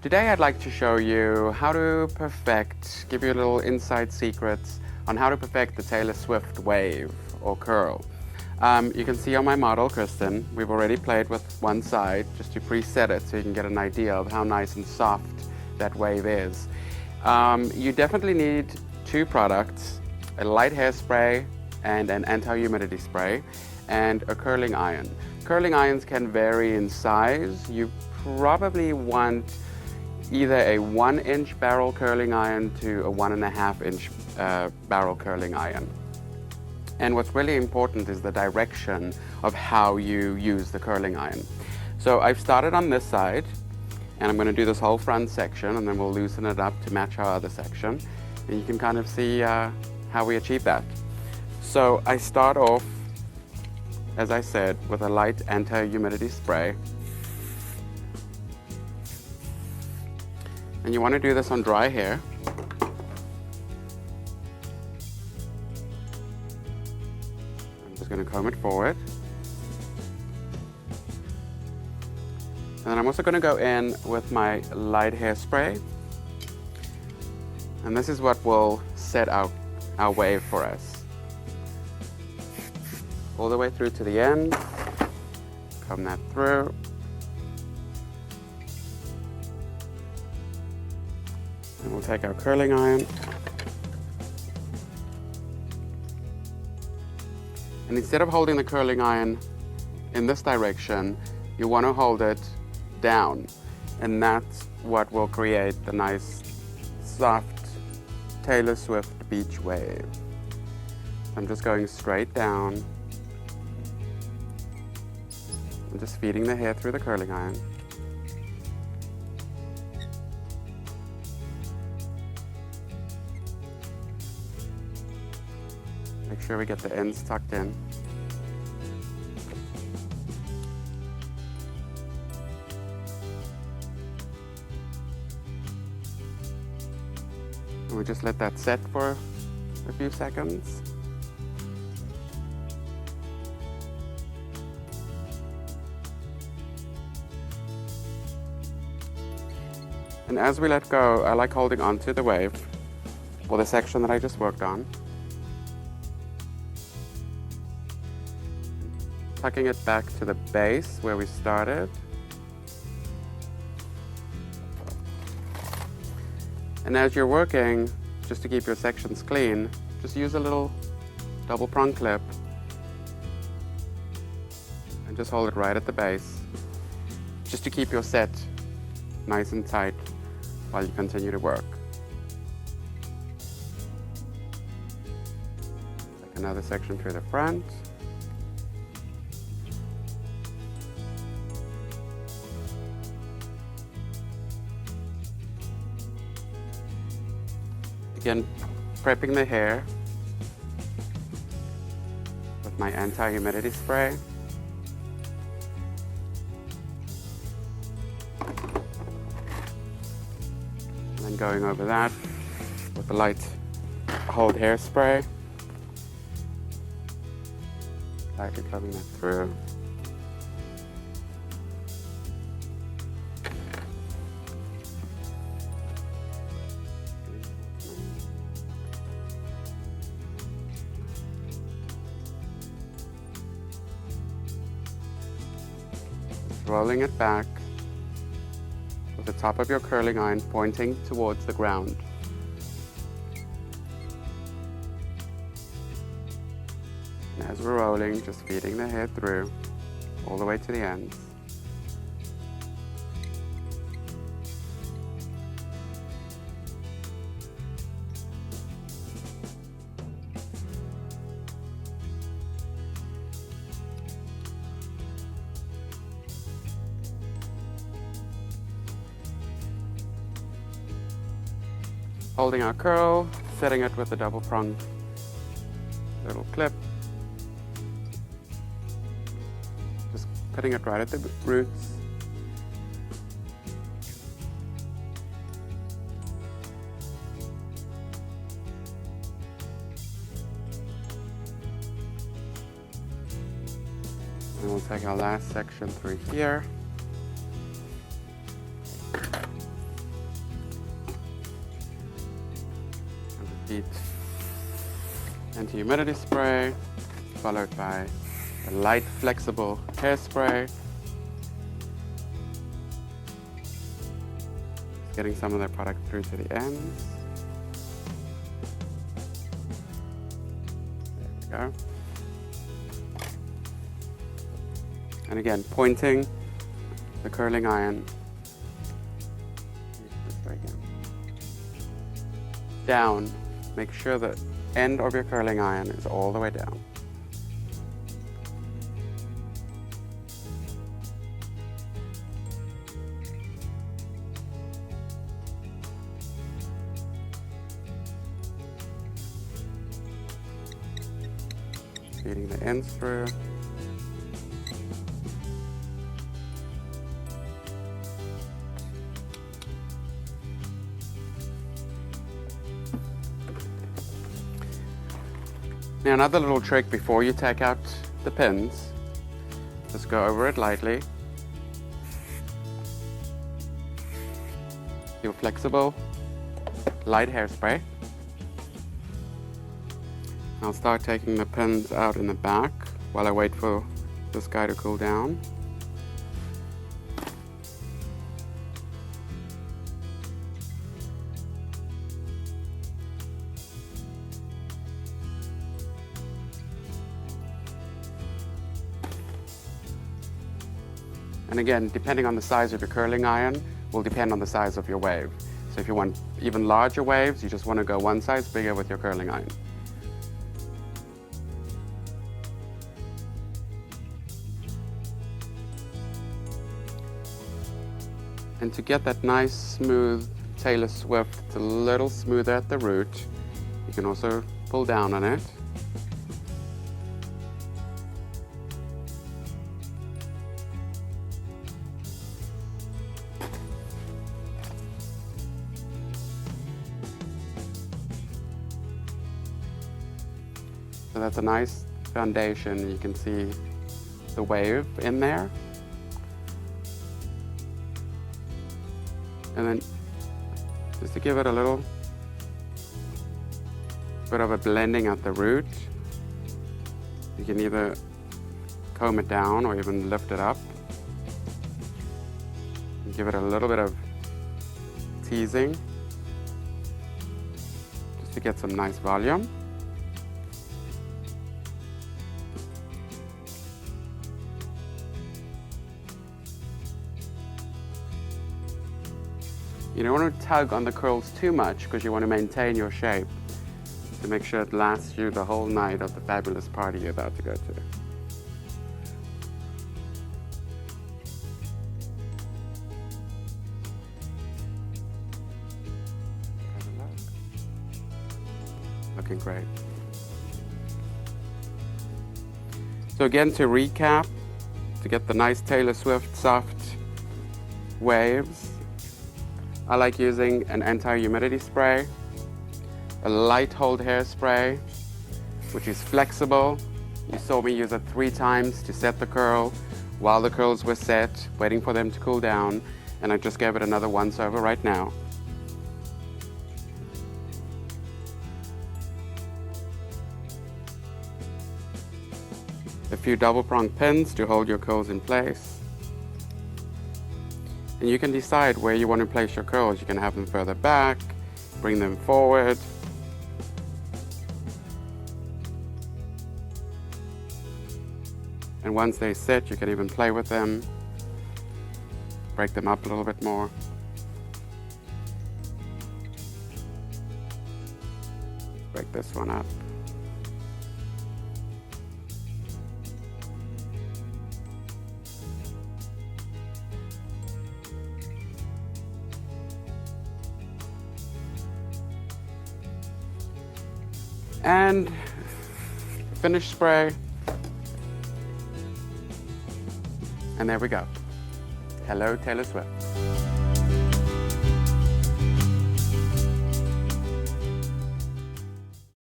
Today I'd like to show you how to give you a little inside secrets on how to perfect the Taylor Swift wave or curl. You can see on my model, Kristen, we've already played with one side just to preset it so you can get an idea of how nice and soft that wave is. You definitely need two products, a light hairspray and an anti-humidity spray, and a curling iron. Curling irons can vary in size. You probably want either a 1-inch barrel curling iron to a 1.5-inch barrel curling iron. And what's really important is the direction of how you use the curling iron. So I've started on this side, and I'm going to do this whole front section, and then we'll loosen it up to match our other section. And you can kind of see how we achieve that. So I start off, as I said, with a light anti-humidity spray. And you want to do this on dry hair. I'm just going to comb it forward. And then I'm also going to go in with my light hairspray. And this is what will set our wave for us. All the way through to the end. Comb that through. And we'll take our curling iron. And instead of holding the curling iron in this direction, you want to hold it down. And that's what will create the nice, soft Taylor Swift beach wave. I'm just going straight down. I'm just feeding the hair through the curling iron. Make sure we get the ends tucked in. And we just let that set for a few seconds. And as we let go, I like holding onto the wave, or the section that I just worked on. Tucking it back to the base where we started. And as you're working, just to keep your sections clean, just use a little double prong clip and just hold it right at the base, just to keep your set nice and tight while you continue to work. Take another section through the front. Again, prepping the hair with my anti-humidity spray. And then going over that with the light hold hairspray. Lightly combing that through. Rolling it back with the top of your curling iron pointing towards the ground. And as we're rolling, just feeding the hair through all the way to the ends. Holding our curl, setting it with a double prong little clip. Just putting it right at the roots. And we'll take our last section through here. Repeat. Anti-humidity spray, followed by a light flexible hairspray. Getting some of that product through to the ends. There we go. And again, pointing the curling iron down. Make sure the end of your curling iron is all the way down. Feeding the ends through. Now another little trick before you take out the pins, just go over it lightly. Your flexible light hairspray. I'll start taking the pins out in the back while I wait for this guy to cool down. And again, depending on the size of your curling iron, will depend on the size of your wave. So if you want even larger waves, you just want to go one size bigger with your curling iron. And to get that nice, smooth Taylor Swift, it's a little smoother at the root, you can also pull down on it. So that's a nice foundation. You can see the wave in there. And then just to give it a little bit of a blending at the root, you can either comb it down or even lift it up. And give it a little bit of teasing just to get some nice volume. You don't want to tug on the curls too much because you want to maintain your shape to make sure it lasts you the whole night of the fabulous party you're about to go to. Looking great. So again, to recap, to get the nice Taylor Swift soft waves, I like using an anti-humidity spray, a light hold hairspray, which is flexible. You saw me use it 3 times to set the curl while the curls were set, waiting for them to cool down, and I just gave it another once over right now. A few double prong pins to hold your curls in place. And you can decide where you want to place your curls. You can have them further back, bring them forward. And once they sit, you can even play with them, break them up a little bit more. Break this one up. And finish spray. And there we go. Hello, Taylor Swift.